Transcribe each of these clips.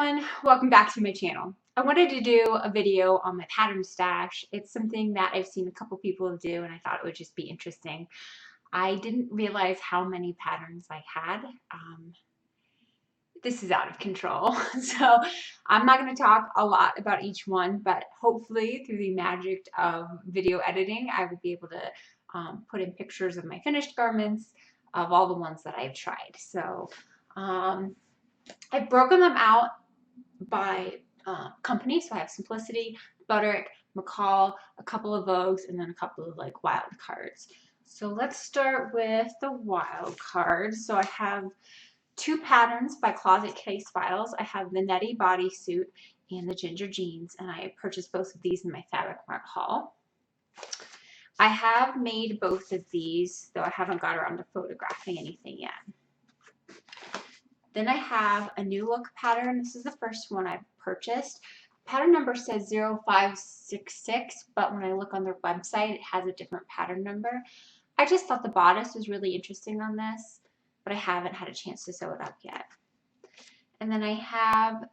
everyone, welcome back to my channel. I wanted to do a video on my pattern stash. It's something that I've seen a couple people do and I thought it would just be interesting. I didn't realize how many patterns I had. This is out of control. So I'm not going to talk a lot about each one, but hopefully through the magic of video editing, I will be able to put in pictures of my finished garments of all the ones that I've tried. So I've broken them out by company. So I have Simplicity, Butterick, McCall, a couple of Vogues, and then a couple of like Wildcards. So let's start with the Wildcard. So I have two patterns by Closet Case Files. I have the Nettie bodysuit and the ginger jeans, and I purchased both of these in my Fabric Mart haul. I have made both of these, though I haven't got around to photographing anything yet. Then I have a new look pattern. This is the first one I've purchased. Pattern number says 0566, but when I look on their website, it has a different pattern number. I just thought the bodice was really interesting on this, but I haven't had a chance to sew it up yet. And then I have,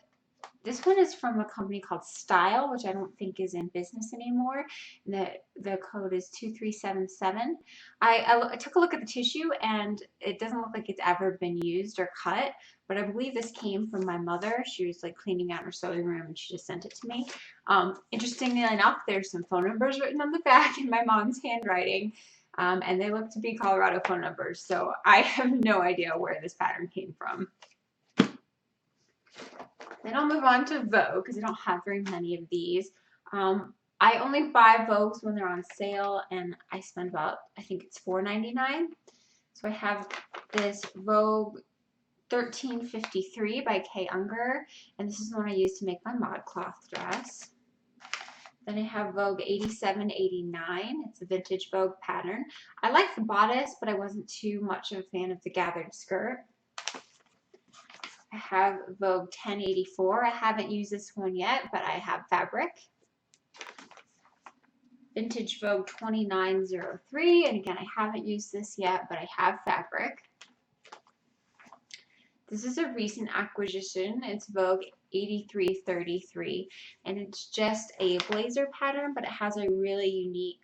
this one is from a company called Style, which I don't think is in business anymore. And the code is 2377. I took a look at the tissue and it doesn't look like it's ever been used or cut, but I believe this came from my mother. She was like cleaning out her sewing room and she just sent it to me. Interestingly enough, there's some phone numbers written on the back in my mom's handwriting. And they look to be Colorado phone numbers, so I have no idea where this pattern came from. Then I'll move on to Vogue because I don't have very many of these. I only buy Vogues when they're on sale, and I spend about, I think it's $4.99. So I have this Vogue 1353 by Kay Unger, and this is the one I use to make my ModCloth dress. Then I have Vogue 8789. It's a vintage Vogue pattern. I like the bodice, but I wasn't too much of a fan of the gathered skirt. I have Vogue 1084. I haven't used this one yet, but I have fabric. Vintage Vogue 2903. And again, I haven't used this yet, but I have fabric. This is a recent acquisition. It's Vogue 8333, and it's just a blazer pattern, but it has a really unique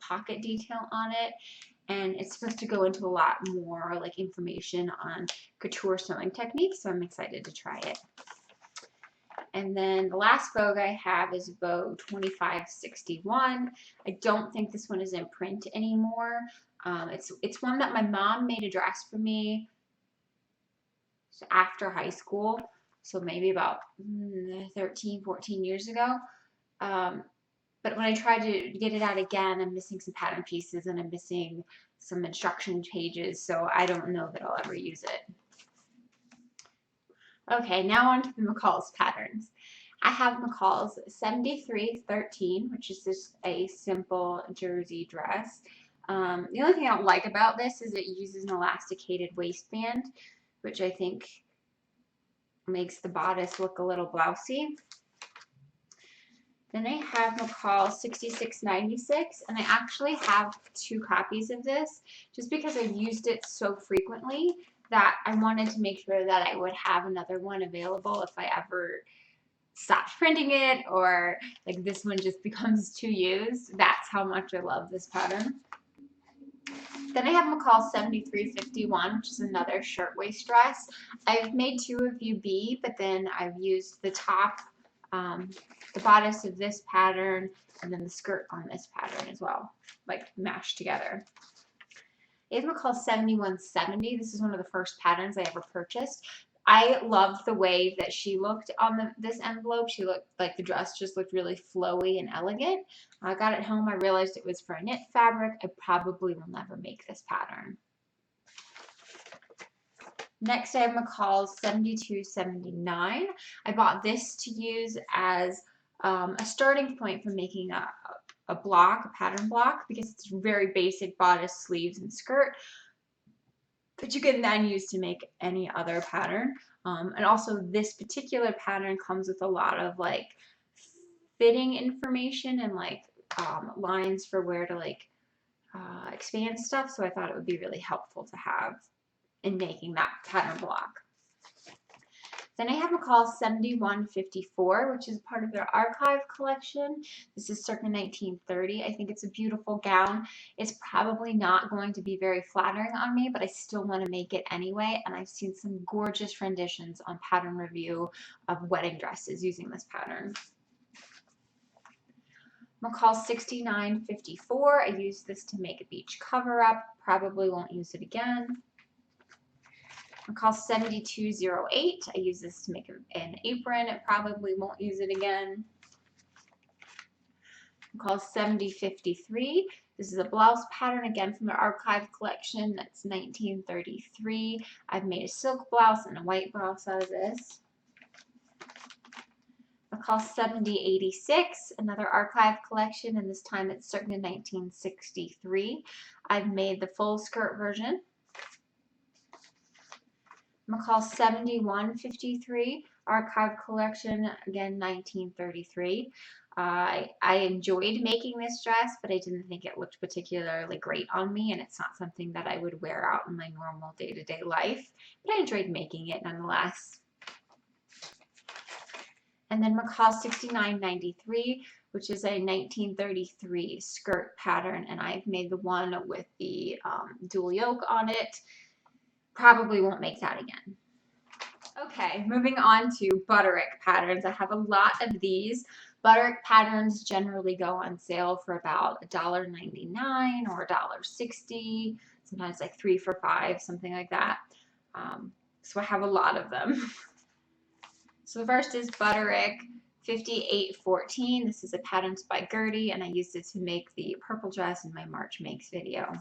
pocket detail on it, and it's supposed to go into a lot more like information on couture sewing techniques, so I'm excited to try it. And then the last Vogue I have is Vogue 2561. I don't think this one is in print anymore. It's one that my mom made a dress for me after high school, so maybe about 13, 14 years ago. But when I tried to get it out again, I'm missing some pattern pieces and I'm missing some instruction pages, so I don't know that I'll ever use it. Okay, now on to the McCalls patterns. I have McCalls 7313, which is just a simple jersey dress. The only thing I don't like about this is it uses an elasticated waistband, which I think makes the bodice look a little blousy. Then I have McCall 6696, and I actually have two copies of this just because I've used it so frequently that I wanted to make sure that I would have another one available if I ever stopped printing it or like this one just becomes too used. That's how much I love this pattern. Then I have McCall 7351, which is another shirtwaist dress. I've made two of UB, but then I've used the top, the bodice of this pattern, and then the skirt on this pattern as well, like mashed together. I have McCall 7170. This is one of the first patterns I ever purchased. I loved the way that she looked on this envelope. She looked like the dress just looked really flowy and elegant. I got it home. I realized it was for a knit fabric. I probably will never make this pattern. Next, I have McCall's 7279. I bought this to use as a starting point for making a pattern block, because it's very basic bodice, sleeves, and skirt. But you can then use to make any other pattern. And also this particular pattern comes with a lot of like fitting information and like lines for where to like expand stuff. So I thought it would be really helpful to have in making that pattern block. Then I have McCall's 7154, which is part of their archive collection. This is circa 1930. I think it's a beautiful gown. It's probably not going to be very flattering on me, but I still want to make it anyway. And I've seen some gorgeous renditions on Pattern Review of wedding dresses using this pattern. McCall's 6954. I used this to make a beach cover up. Probably won't use it again. McCall's 7208. I use this to make an apron. I probably won't use it again. McCall's 7053. This is a blouse pattern, again from their archive collection. That's 1933. I've made a silk blouse and a white blouse out of this. McCall's 7086, another archive collection, and this time it's circa 1963. I've made the full skirt version. McCall's 7153, archive collection, again 1933. I enjoyed making this dress, but I didn't think it looked particularly great on me, and it's not something that I would wear out in my normal day-to-day life, but I enjoyed making it nonetheless. And then McCall's 6993, which is a 1933 skirt pattern, and I've made the one with the dual yoke on it. Probably won't make that again. Okay, moving on to Butterick patterns. I have a lot of these. Butterick patterns generally go on sale for about $1.99 or $1.60, sometimes like 3 for $5, something like that. So I have a lot of them. So the first is Butterick 5814. This is a Patterns by Gertie, and I used it to make the purple dress in my March Makes video.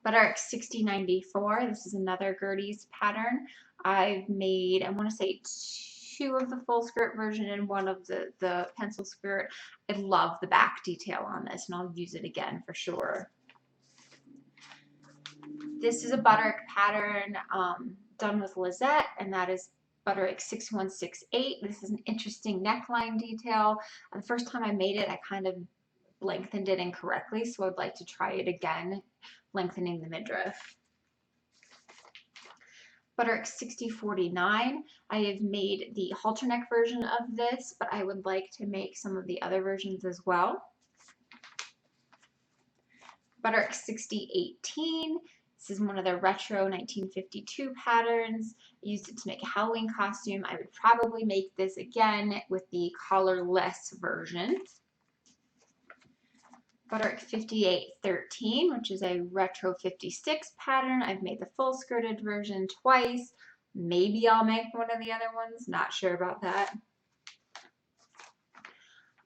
Butterick 6094. This is another Gertie's pattern. I've made, I want to say, 2 of the full skirt version and 1 of the pencil skirt. I love the back detail on this, and I'll use it again for sure. This is a Butterick pattern done with Lizette, and that is Butterick 6168. This is an interesting neckline detail. The first time I made it, I kind of lengthened it incorrectly, so I'd like to try it again, lengthening the midriff. Butterick 6049. I have made the halter neck version of this, but I would like to make some of the other versions as well. Butterick 6018. This is one of their retro 1952 patterns. I used it to make a Halloween costume. I would probably make this again with the collarless version. Butterick 5813, which is a retro 56 pattern. I've made the full skirted version twice. Maybe I'll make one of the other ones. Not sure about that.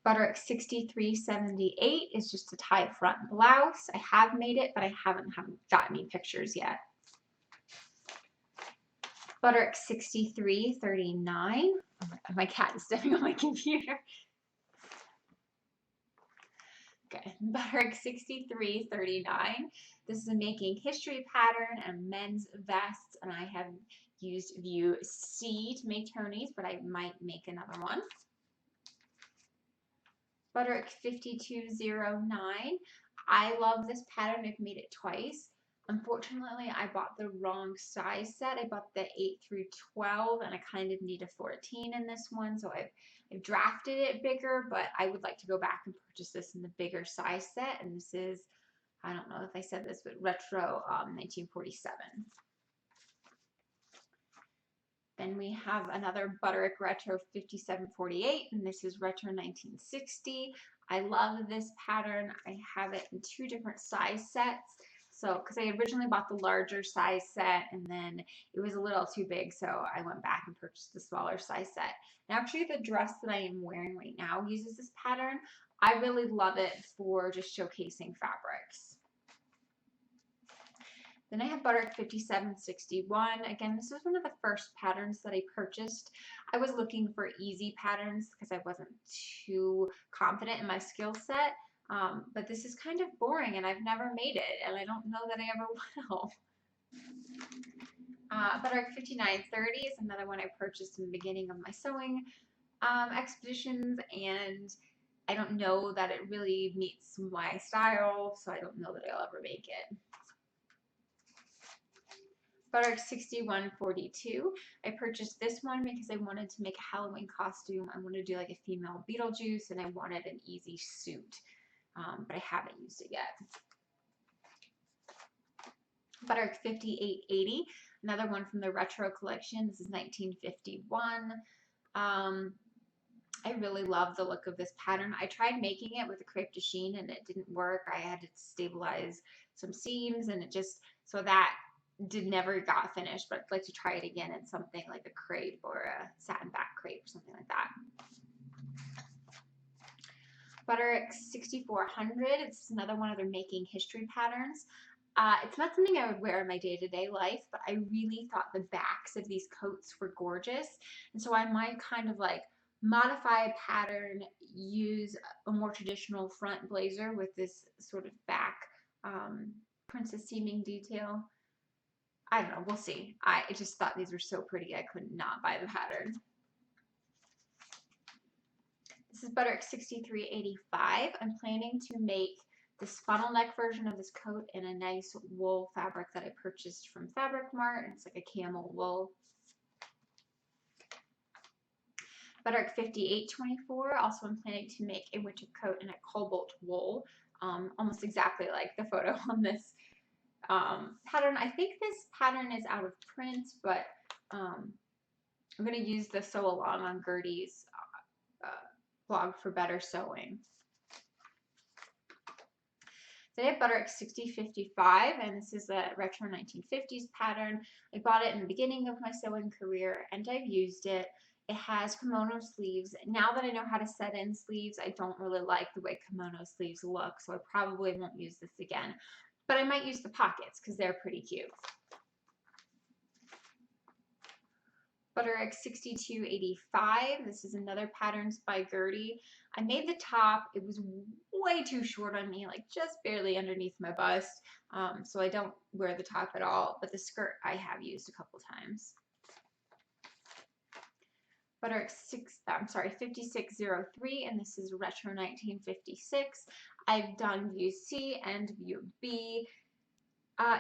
Butterick 6378 is just a tie front blouse. I have made it, but I haven't got any pictures yet. Butterick 6339. My cat is stepping on my computer. Okay, Butterick 6339. This is a making history pattern and men's vests, and I have used view C to make Tony's, but I might make another one. Butterick 5209. I love this pattern. I've made it twice. Unfortunately, I bought the wrong size set. I bought the 8 through 12, and I kind of need a 14 in this one, so I've drafted it bigger, but I would like to go back and purchase this in the bigger size set, and this is, I don't know if I said this, but retro 1947. Then we have another Butterick Retro 5748, and this is Retro 1960. I love this pattern. I have it in 2 different size sets. So, because I originally bought the larger size set, and then it was a little too big, so I went back and purchased the smaller size set. And actually, the dress that I am wearing right now uses this pattern. I really love it for just showcasing fabrics. Then I have Butterick 5761. Again, this was one of the first patterns that I purchased. I was looking for easy patterns because I wasn't too confident in my skill set. But this is kind of boring, and I've never made it, and I don't know that I ever will. Butterick 5930 is another one I purchased in the beginning of my sewing expeditions, and I don't know that it really meets my style, so I don't know that I'll ever make it. Butterick 6142. I purchased this one because I wanted to make a Halloween costume. I wanted to do like a female Beetlejuice, and I wanted an easy suit, but I haven't used it yet. Butterick 5880, another one from the retro collection. This is 1951. I really love the look of this pattern. I tried making it with a crepe de chine and it didn't work. I had to stabilize some seams, and it just, so that never got finished, but I'd like to try it again in something like a crepe or a satin back crepe or something like that. Butterick 6400, it's another one of their making history patterns. It's not something I would wear in my day-to-day life, but I really thought the backs of these coats were gorgeous, and so I might kind of like modify a pattern, use a more traditional front blazer with this sort of back princess seaming detail. I don't know, we'll see. I just thought these were so pretty I could not buy the pattern. This is Butterick 6385. I'm planning to make this funnel neck version of this coat in a nice wool fabric that I purchased from Fabric Mart. It's like a camel wool. Butterick 5824. Also, I'm planning to make a winter coat in a cobalt wool, almost exactly like the photo on this pattern. I think this pattern is out of print, but I'm going to use the Sew Along on Gertie's blog for better sewing. So I have Butterick 6055, and this is a retro 1950s pattern. I bought it in the beginning of my sewing career, and I've used it. It has kimono sleeves. Now that I know how to set in sleeves, I don't really like the way kimono sleeves look, so I probably won't use this again. But I might use the pockets because they're pretty cute. Butterick 6285. This is another Patterns by Gertie. I made the top. It was way too short on me, like just barely underneath my bust. So I don't wear the top at all, but the skirt I have used a couple times. Butterick 5603, and this is retro 1956. I've done view C and view B.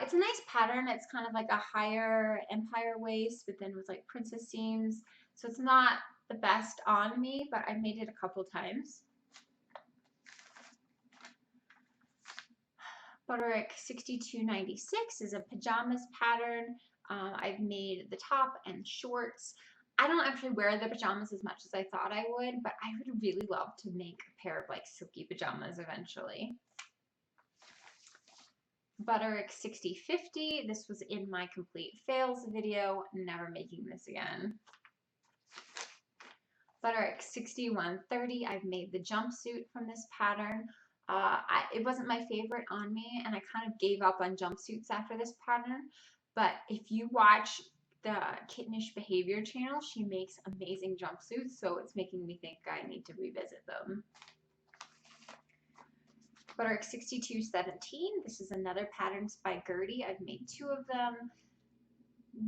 It's a nice pattern. It's kind of like a higher empire waist, but then with like princess seams. So it's not the best on me, but I've made it a couple times. Butterick 6296 is a pajamas pattern. I've made the top and shorts. I don't actually wear the pajamas as much as I thought I would, but I would really love to make a pair of like silky pajamas eventually. Butterick 6050. This was in my complete fails video. Never making this again. Butterick 6130. I've made the jumpsuit from this pattern. It wasn't my favorite on me, and I kind of gave up on jumpsuits after this pattern. But if you watch the Kittenish Behavior channel, she makes amazing jumpsuits, so it's making me think I need to revisit them. Butterick 6217. This is another Patterns by Gertie. I've made 2 of them.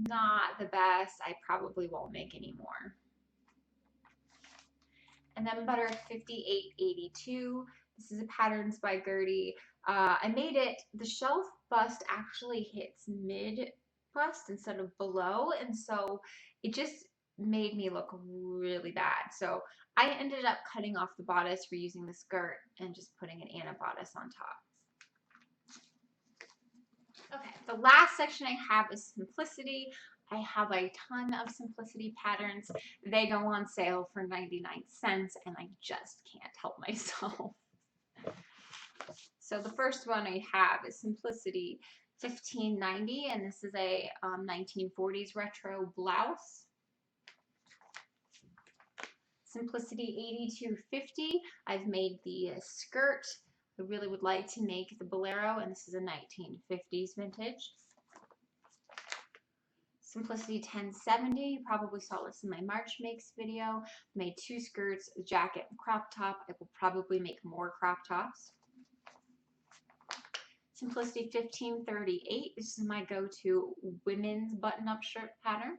Not the best. I probably won't make any more. And then Butterick 5882. This is a Patterns by Gertie. I made it, the shelf bust actually hits mid bust instead of below, and so it just made me look really bad. So I ended up cutting off the bodice, reusing the skirt, and just putting an Anna bodice on top. Okay, the last section I have is Simplicity. I have a ton of Simplicity patterns. They go on sale for 99 cents, and I just can't help myself. So the first one I have is Simplicity 1590, and this is a 1940s retro blouse. Simplicity 8250, I've made the skirt. I really would like to make the bolero, and this is a 1950s vintage. Simplicity 1070, you probably saw this in my March Makes video. Made 2 skirts, a jacket, and crop top. I will probably make more crop tops. Simplicity 1538, this is my go-to women's button-up shirt pattern.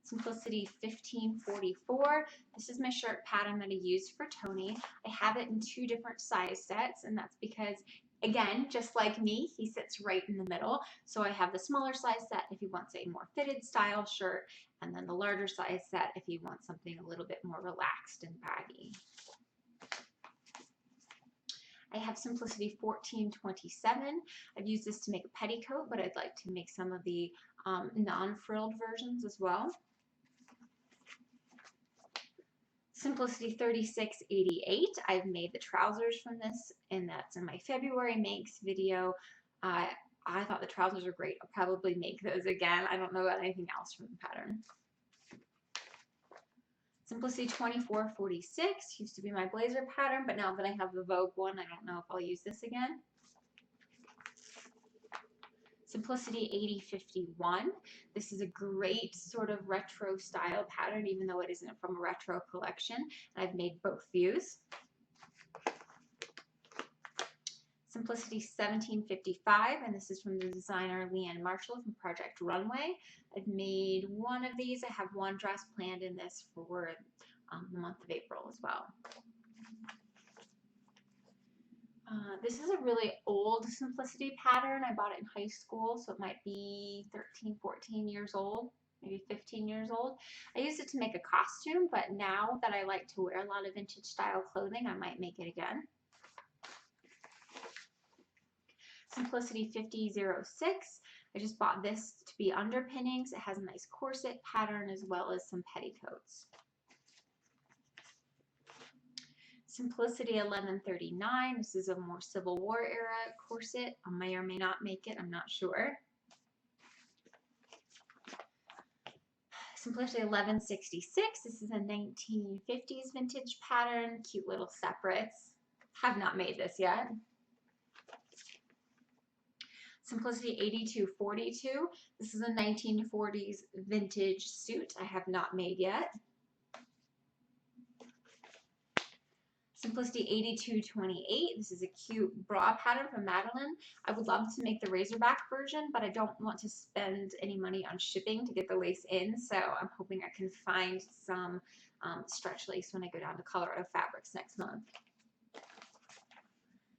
Simplicity 1544, this is my shirt pattern that I used for Tony. I have it in 2 different size sets, and that's because Again, just like me, he sits right in the middle. So I have the smaller size set if he wants a more fitted style shirt, and then the larger size set if he wants something a little bit more relaxed and baggy. I have Simplicity 1427. I've used this to make a petticoat, but I'd like to make some of the non-frilled versions as well. Simplicity 3688. I've made the trousers from this, and that's in my February makes video. I thought the trousers are great. I'll probably make those again. I don't know about anything else from the pattern. Simplicity 2446 used to be my blazer pattern, but now that I have the Vogue one, I don't know if I'll use this again. Simplicity 8051. This is a great sort of retro style pattern, even though it isn't from a retro collection. I've made both views. Simplicity 1755, and this is from the designer Leanne Marshall from Project Runway. I've made one of these. I have one dress planned in this for the month of April as well. This is a really old Simplicity pattern. I bought it in high school, so it might be 13, 14 years old, maybe 15 years old. I used it to make a costume, but now that I like to wear a lot of vintage style clothing, I might make it again. Simplicity 5006. I just bought this to be underpinnings. It has a nice corset pattern as well as some petticoats. Simplicity 1139. This is a more Civil War era corset. I may or may not make it. I'm not sure. Simplicity 1166. This is a 1950s vintage pattern. Cute little separates. Have not made this yet. Simplicity 8242. This is a 1940s vintage suit I have not made yet. Simplicity 8228. This is a cute bra pattern from Madeline. I would love to make the Razorback version, but I don't want to spend any money on shipping to get the lace in, so I'm hoping I can find some stretch lace when I go down to Colorado Fabrics next month.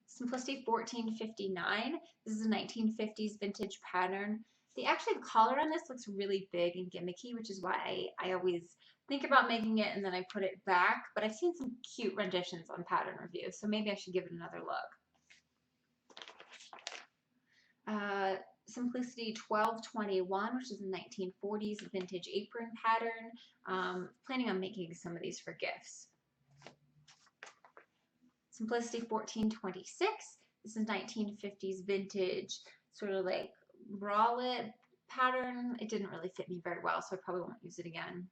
Simplicity 1459. This is a 1950s vintage pattern. The collar on this looks really big and gimmicky, which is why I always think about making it and then I put it back. But I've seen some cute renditions on Pattern Review, so maybe I should give it another look. Simplicity 1221, which is a 1940s vintage apron pattern. Planning on making some of these for gifts. Simplicity 1426. This is 1950s vintage, sort of like bralette pattern. It didn't really fit me very well, so I probably won't use it again.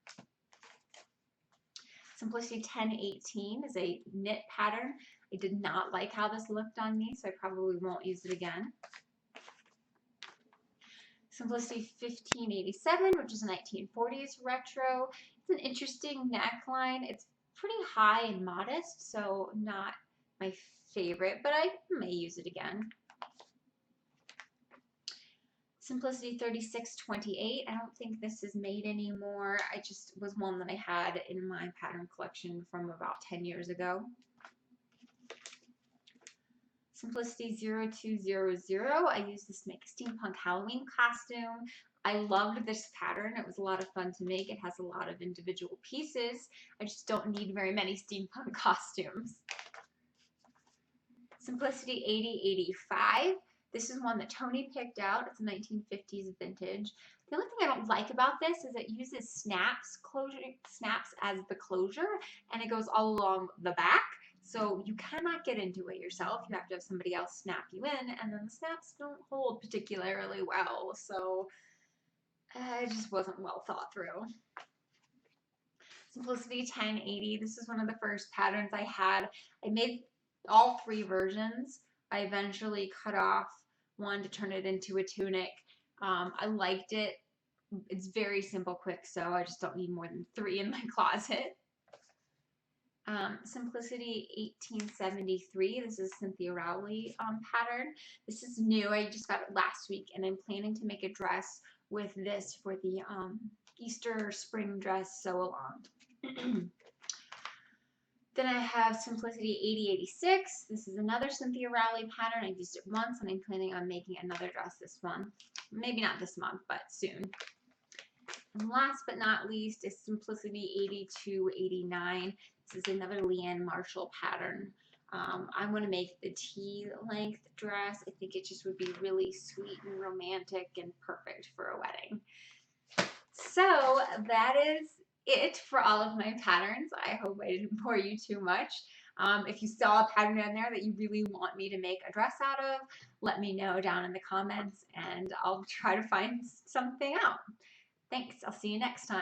Simplicity 1018 is a knit pattern. I did not like how this looked on me, so I probably won't use it again. Simplicity 1587, which is a 1940s retro. It's an interesting neckline. It's pretty high and modest, so not my favorite, but I may use it again. Simplicity 3628. I don't think this is made anymore. I just was one that I had in my pattern collection from about 10 years ago. Simplicity 0200. I used this to make a steampunk Halloween costume. I loved this pattern. It was a lot of fun to make. It has a lot of individual pieces. I just don't need very many steampunk costumes. Simplicity 8085. This is one that Tony picked out. It's a 1950s vintage. The only thing I don't like about this is it uses snaps as the closure, and it goes all along the back. So you cannot get into it yourself. You have to have somebody else snap you in, and then the snaps don't hold particularly well. So it just wasn't well thought through. Simplicity 1080. This is one of the first patterns I had. I made all three versions. I eventually cut off one to turn it into a tunic. I liked it. It's very simple, quick sew. I just don't need more than 3 in my closet. Simplicity 1873. This is Cynthia Rowley pattern. This is new. I just got it last week, and I'm planning to make a dress with this for the Easter spring dress sew along. Then I have Simplicity 8086. This is another Cynthia Rowley pattern. I've used it once and I'm planning on making another dress this month. Maybe not this month, but soon. And last but not least is Simplicity 8289. This is another Leanne Marshall pattern. I'm going to make the T-length dress. I think it just would be really sweet and romantic and perfect for a wedding. So that is it for all of my patterns. I hope I didn't bore you too much. If you saw a pattern in there that you really want me to make a dress out of, let me know down in the comments and I'll try to find something out. Thanks. I'll see you next time.